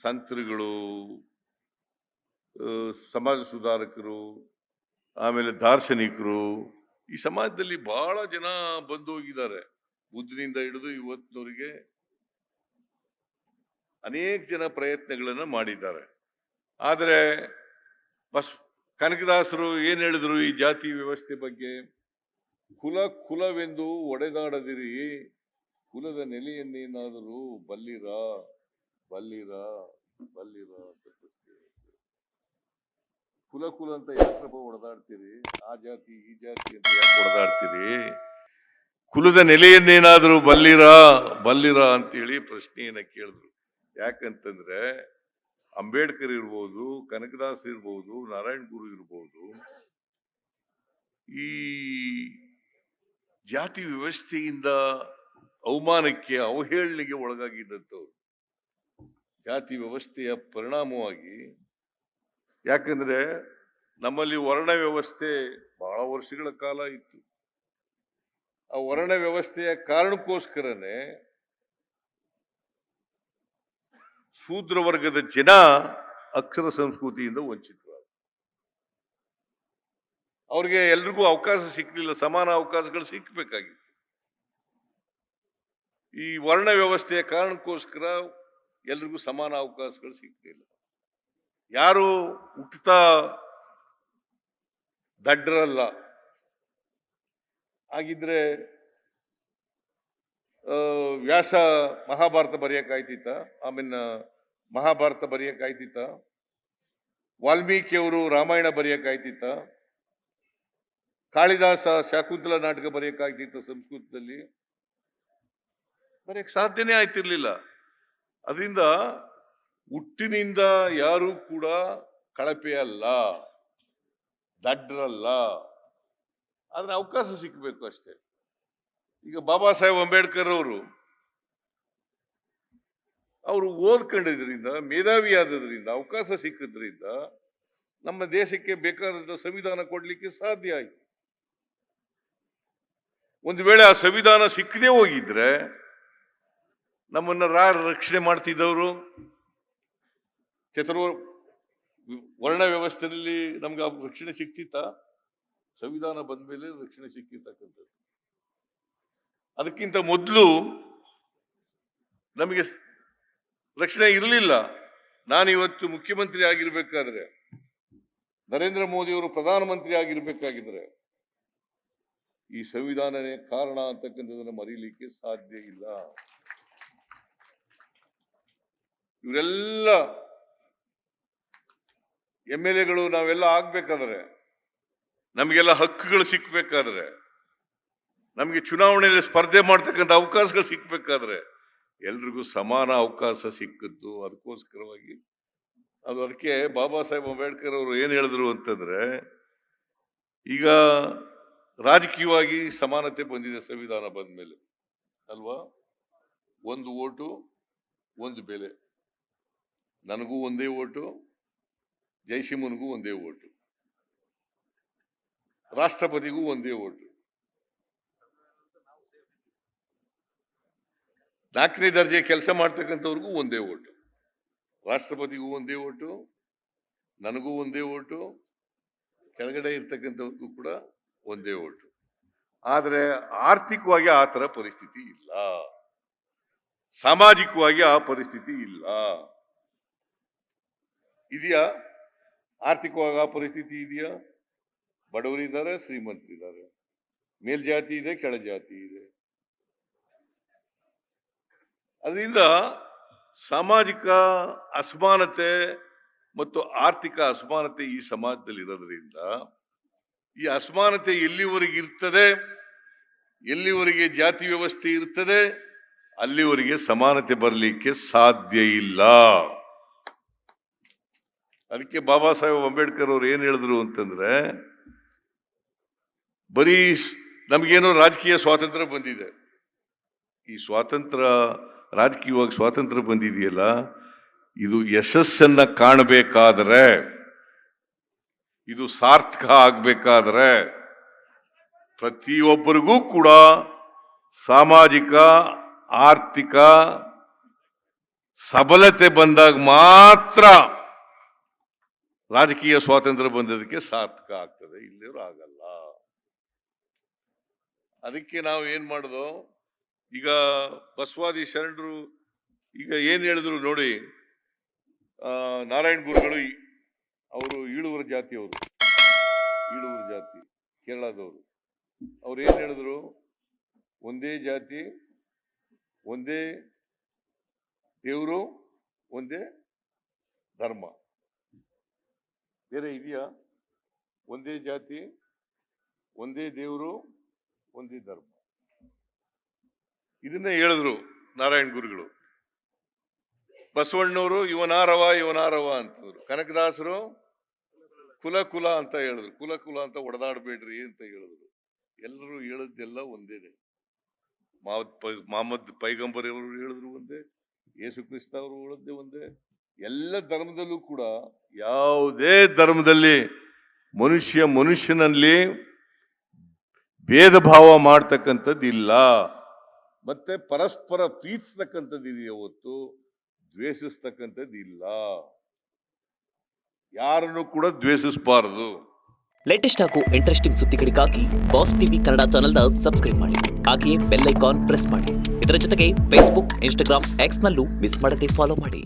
ಸಂತರುಗಳು, ಸಮಾಜ ಸುಧಾರಕರು, ಆಮೇಲೆ ದಾರ್ಶನಿಕರು, ಈ ಸಮಾಜದಲ್ಲಿ ಬಹಳ ಜನ ಬಂದು ಹೋಗಿದ್ದಾರೆ. ಬುದ್ಧನಿಂದ ಹಿಡಿದು ಇವತ್ತಿನವರಿಗೆ ಅನೇಕ ಜನ ಪ್ರಯತ್ನಗಳನ್ನ ಮಾಡಿದ್ದಾರೆ. ಆದರೆ ಕನಕದಾಸರು ಏನ್ ಹೇಳಿದ್ರು ಈ ಜಾತಿ ವ್ಯವಸ್ಥೆ ಬಗ್ಗೆ? ಕುಲವೆಂದು ಒಡೆದಾಡದಿರಿ, ಕುಲದ ನೆಲೆಯನ್ನೇನಾದರೂ ಬಲ್ಲಿರ ಬಲ್ಲಿರ ಬಲ್ಲಿರ ಅಂತ. ಕುಲ ಅಂತ ಯಾಕಪ್ಪ ಹೊಡೆದಾಡ್ತೀರಿ? ಆ ಜಾತಿ ಈ ಜಾತಿ ಅಂತ ಯಾಕೆ ಹೊಡೆದಾಡ್ತೀರಿ? ಕುಲದ ನೆಲೆಯನ್ನೇನಾದರೂ ಬಲ್ಲಿರ ಅಂತೇಳಿ ಪ್ರಶ್ನೆಯನ್ನ ಕೇಳಿದ್ರು. ಯಾಕಂತಂದ್ರೆ ಅಂಬೇಡ್ಕರ್ ಇರ್ಬೋದು, ಕನಕದಾಸ್ ಇರ್ಬೋದು, ನಾರಾಯಣ ಗುರು ಇರ್ಬೋದು, ಈ ಜಾತಿ ವ್ಯವಸ್ಥೆಯಿಂದ ಅವಮಾನಕ್ಕೆ, ಅವಹೇಳನೆಗೆ ಒಳಗಾಗಿದ್ದಂಥವ್ರು. ಜಾತಿ ವ್ಯವಸ್ಥೆಯ ಪರಿಣಾಮವಾಗಿ, ಯಾಕಂದ್ರೆ ನಮ್ಮಲ್ಲಿ ವರ್ಣ ವ್ಯವಸ್ಥೆ ಬಹಳ ವರ್ಷಗಳ ಕಾಲ ಇತ್ತು. ಆ ವರ್ಣ ವ್ಯವಸ್ಥೆಯ ಕಾರಣಕ್ಕೋಸ್ಕರನೇ ಶೂದ್ರ ವರ್ಗದ ಜನ ಅಕ್ಷರ ಸಂಸ್ಕೃತಿಯಿಂದ ವಂಚಿತರಾದ. ಅವ್ರಿಗೆ ಎಲ್ರಿಗೂ ಅವಕಾಶ ಸಿಕ್ಕಲಿಲ್ಲ, ಸಮಾನ ಅವಕಾಶಗಳು ಸಿಕ್ಕಬೇಕಾಗಿತ್ತು. ಈ ವರ್ಣ ವ್ಯವಸ್ಥೆಯ ಕಾರಣಕ್ಕೋಸ್ಕರ ಎಲ್ರಿಗೂ ಸಮಾನ ಅವಕಾಶಗಳು ಸಿಕ್ಕಲಿಲ್ಲ. ಯಾರು ಹುಟ್ಟುತ್ತಾ ದಡ್ಡರಲ್ಲ. ಹಾಗಿದ್ರೆ ವ್ಯಾಸ ಮಹಾಭಾರತ ಬರೆಯಕ್ಕಾಯ್ತಿತ್ತ? ಆಮೇಲೆ ಮಹಾಭಾರತ ಬರೆಯಕ್ಕಾಯ್ತಿತ್ತ? ವಾಲ್ಮೀಕಿಯವರು ರಾಮಾಯಣ ಬರೆಯಕ್ಕಾಯ್ತಿತ್ತ? ಕಾಳಿದಾಸ ಶಾಕುಂತಲ ನಾಟಕ ಬರೆಯಕ್ಕಾಗ್ತಿತ್ತ? ಸಂಸ್ಕೃತದಲ್ಲಿ ಬರೆಯಕ್ ಸಾಧ್ಯನೇ ಆಯ್ತಿರ್ಲಿಲ್ಲ. ಅದರಿಂದ ಹುಟ್ಟಿನಿಂದ ಯಾರು ಕೂಡ ಕಳಪೆ ಅಲ್ಲ, ದಡ್ಡರಲ್ಲ. ಆದ್ರೆ ಅವಕಾಶ ಸಿಕ್ಕಬೇಕು ಅಷ್ಟೇ. ಈಗ ಬಾಬಾ ಸಾಹೇಬ್ ಅಂಬೇಡ್ಕರ್ ಅವರು ಓದ್ಕೊಂಡಿದ್ರಿಂದ, ಮೇಧಾವಿ ಆದ್ರಿಂದ, ಅವಕಾಶ ಸಿಕ್ಕಿದ್ರಿಂದ ನಮ್ಮ ದೇಶಕ್ಕೆ ಬೇಕಾದಂತ ಸಂವಿಧಾನ ಕೊಡ್ಲಿಕ್ಕೆ ಸಾಧ್ಯ ಆಯ್ತು. ಒಂದು ವೇಳೆ ಆ ಸಂವಿಧಾನ ಸಿಕ್ಕದೇ ಹೋಗಿದ್ರೆ ನಮ್ಮನ್ನ ರಕ್ಷಣೆ ಮಾಡ್ತಿದ್ದವರು? ವರ್ಣ ವ್ಯವಸ್ಥೆಯಲ್ಲಿ ನಮ್ಗೆ ರಕ್ಷಣೆ ಸಿಕ್ತಿತ್ತ? ಸಂವಿಧಾನ ಬಂದ ಮೇಲೆ ರಕ್ಷಣೆ ಸಿಕ್ಕಿರ್ತಕ್ಕಂಥದ್ದು. ಅದಕ್ಕಿಂತ ಮೊದಲು ನಮಗೆ ರಕ್ಷಣೆ ಇರಲಿಲ್ಲ. ನಾನಿವತ್ತು ಮುಖ್ಯಮಂತ್ರಿ ಆಗಿರ್ಬೇಕಾದ್ರೆ, ನರೇಂದ್ರ ಮೋದಿ ಅವರು ಪ್ರಧಾನಮಂತ್ರಿ ಆಗಿರ್ಬೇಕಾಗಿದ್ರೆ ಈ ಸಂವಿಧಾನನೇ ಕಾರಣ ಅಂತಕ್ಕಂಥದನ್ನ ಮರೀಲಿಕ್ಕೆ ಸಾಧ್ಯ ಇಲ್ಲ. ಇವರೆಲ್ಲ MLAಗಳು ನಾವೆಲ್ಲ ಆಗ್ಬೇಕಾದ್ರೆ, ನಮಗೆಲ್ಲ ಹಕ್ಕುಗಳು ಸಿಕ್ಬೇಕಾದ್ರೆ, ನಮಗೆ ಚುನಾವಣೆಯಲ್ಲಿ ಸ್ಪರ್ಧೆ ಮಾಡ್ತಕ್ಕಂಥ ಅವಕಾಶಗಳು ಸಿಕ್ಬೇಕಾದ್ರೆ ಎಲ್ರಿಗೂ ಸಮಾನ ಅವಕಾಶ ಸಿಕ್ಕದ್ದು. ಅದಕ್ಕೋಸ್ಕರವಾಗಿ ಅದಕ್ಕೆ ಬಾಬಾ ಸಾಹೇಬ್ ಅಂಬೇಡ್ಕರ್ ಅವರು ಏನ್ ಹೇಳಿದ್ರು ಅಂತಂದ್ರೆ, ಈಗ ರಾಜಕೀಯವಾಗಿ ಸಮಾನತೆ ಬಂದಿದೆ ಸಂವಿಧಾನ ಬಂದ ಮೇಲೆ ಅಲ್ವಾ? ಒಂದು ಓಟು ಒಂದು ಬೆಲೆ. ನನಗೂ ಒಂದೇ ಓಟು, ಜಯಸಿಂಹನಿಗೂ ಒಂದೇ ಓಟು, ರಾಷ್ಟ್ರಪತಿಗೂ ಒಂದೇ ಓಟು, 4ನೇ ದರ್ಜೆ ಕೆಲಸ ಮಾಡ್ತಕ್ಕಂಥವ್ರಿಗೂ ಒಂದೇ ಓಟು, ರಾಷ್ಟ್ರಪತಿಗೂ ಒಂದೇ ಓಟು, ನನಗೂ ಒಂದೇ ಓಟು, ಕೆಳಗಡೆ ಇರ್ತಕ್ಕಂಥವ್ರಿಗೂ ಕೂಡ ಒಂದೇ ಓಟು. ಆದ್ರೆ ಆರ್ಥಿಕವಾಗಿ ಆ ತರ ಪರಿಸ್ಥಿತಿ ಇಲ್ಲ, ಸಾಮಾಜಿಕವಾಗಿ ಆ ಪರಿಸ್ಥಿತಿ ಇಲ್ಲ. ಇದೆಯಾ? ಆರ್ಥಿಕವಾಗಿ ಆ ಪರಿಸ್ಥಿತಿ ಇದೆಯಾ? ಬಡವರಿದ್ದಾರೆ, ಶ್ರೀಮಂತರಿದ್ದಾರೆ, ಮೇಲ್ಜಾತಿ ಇದೆ, ಕೆಳಜಾತಿ ಇದೆ. ಅದರಿಂದ ಸಾಮಾಜಿಕ ಅಸಮಾನತೆ ಮತ್ತು ಆರ್ಥಿಕ ಅಸಮಾನತೆ ಈ ಸಮಾಜದಲ್ಲಿ ಇರೋದ್ರಿಂದ ಈ ಅಸಮಾನತೆ ಎಲ್ಲಿವರೆಗೆ ಇರ್ತದೆ, ಎಲ್ಲಿವರೆಗೆ ಜಾತಿ ವ್ಯವಸ್ಥೆ ಇರ್ತದೆ, ಅಲ್ಲಿವರೆಗೆ ಸಮಾನತೆ ಬರಲಿಕ್ಕೆ ಸಾಧ್ಯ ಇಲ್ಲ. ಅದಕ್ಕೆ ಬಾಬಾ ಸಾಹೇಬ್ ಅಂಬೇಡ್ಕರ್ ಅವರು ಏನ್ ಹೇಳಿದ್ರು ಅಂತಂದ್ರೆ, ಬರೀ ನಮಗೇನೋ ರಾಜಕೀಯ ಸ್ವಾತಂತ್ರ್ಯ ಬಂದಿದೆ, ಈ ಸ್ವಾತಂತ್ರ್ಯ ರಾಜಕೀಯವಾಗಿ ಸ್ವಾತಂತ್ರ್ಯ ಬಂದಿದೆಯಲ್ಲ, ಇದು ಯಶಸ್ಸನ್ನ ಕಾಣಬೇಕಾದ್ರೆ, ಇದು ಸಾರ್ಥಕ ಆಗ್ಬೇಕಾದ್ರೆ ಪ್ರತಿಯೊಬ್ಬರಿಗೂ ಕೂಡ ಸಾಮಾಜಿಕ, ಆರ್ಥಿಕ, ಸಬಲತೆ ಬಂದಾಗ ಮಾತ್ರ ರಾಜಕೀಯ ಸ್ವಾತಂತ್ರ್ಯ ಬಂದದಕ್ಕೆ ಸಾರ್ಥಕ ಆಗ್ತದೆ, ಇಲ್ಲಿಯವರು ಆಗಲ್ಲ. ಅದಕ್ಕೆ ನಾವು ಏನ್ ಮಾಡುದು, ಈಗ ಬಸವಾದಿ ಶರಣರು ಈಗ ಏನ್ ಹೇಳಿದ್ರು ನೋಡಿ, ನಾರಾಯಣ ಗುರುಗಳು ಅವರು ಈಳುವರ ಜಾತಿಯವರು, ಈಳುವರ ಜಾತಿ ಕೇರಳದವರು. ಅವ್ರು ಏನ್ ಹೇಳಿದ್ರು, ಒಂದೇ ಜಾತಿ, ಒಂದೇ ದೇವರು, ಒಂದೇ ಧರ್ಮ. ಬೇರೆ ಇದೆಯಾ? ಒಂದೇ ಜಾತಿ, ಒಂದೇ ದೇವರು, ಒಂದೇ ಧರ್ಮ. ಇದನ್ನ ಹೇಳಿದ್ರು ನಾರಾಯಣ ಗುರುಗಳು. ಬಸವಣ್ಣವರು ಇವನಾರವ ಅಂತಂದ್ರು. ಕನಕದಾಸರು ಕುಲ ಅಂತ ಹೇಳಿದ್ರು. ಕುಲ ಅಂತ ಒಡೆದಾಡ್ಬೇಡ್ರಿ ಅಂತ ಹೇಳಿದ್ರು. ಎಲ್ಲರೂ ಹೇಳದ್ದೆಲ್ಲ ಒಂದೇನೆ. ಮಹಮ್ಮದ್ ಪೈಗಂಬರ್ ಅವರು ಹೇಳಿದ್ರು ಒಂದೇ, ಯೇಸು ಕ್ರಿಸ್ತ ಅವರು ಹೇಳದ್ದೇ ಒಂದೇ. ಎಲ್ಲ ಧರ್ಮದಲ್ಲೂ ಕೂಡ, ಯಾವುದೇ ಧರ್ಮದಲ್ಲಿ ಮನುಷ್ಯನಲ್ಲಿ ಭೇದ ಭಾವ ಮಾಡ್ತಕ್ಕಂಥದ್ದು ಇಲ್ಲ. ಮತ್ತೆ ಪರಸ್ಪರ ಪ್ರೀತಿಸ್ತಕ್ಕಂಥದ್ದು ಇದೆಯೇ ಹೊತ್ತು ದ್ವೇಷಿಸ್ತಕ್ಕಂಥದ್ದು ಇಲ್ಲ. ಯಾರನ್ನು ಕೂಡ ದ್ವೇಷಿಸಬಾರದು. ಲೇಟೆಸ್ಟ್ ಹಾಗೂ ಇಂಟ್ರೆಸ್ಟಿಂಗ್ ಸುದ್ದಿಗಳಿಗಾಗಿ ಬಾಸ್ ಟಿವಿ ಕನ್ನಡ ಚಾನೆಲ್ನ ಸಬ್ಸ್ಕ್ರೈಬ್ ಮಾಡಿ. ಹಾಗೆಯೇ ಬೆಲ್ ಐಕಾನ್ ಪ್ರೆಸ್ ಮಾಡಿ. ಇದರ ಜೊತೆಗೆ ಫೇಸ್ಬುಕ್, ಇನ್ಸ್ಟಾಗ್ರಾಮ್, ಎಕ್ಸ್ನಲ್ಲೂ ಮಿಸ್ ಮಾಡದೆ ಫಾಲೋ ಮಾಡಿ.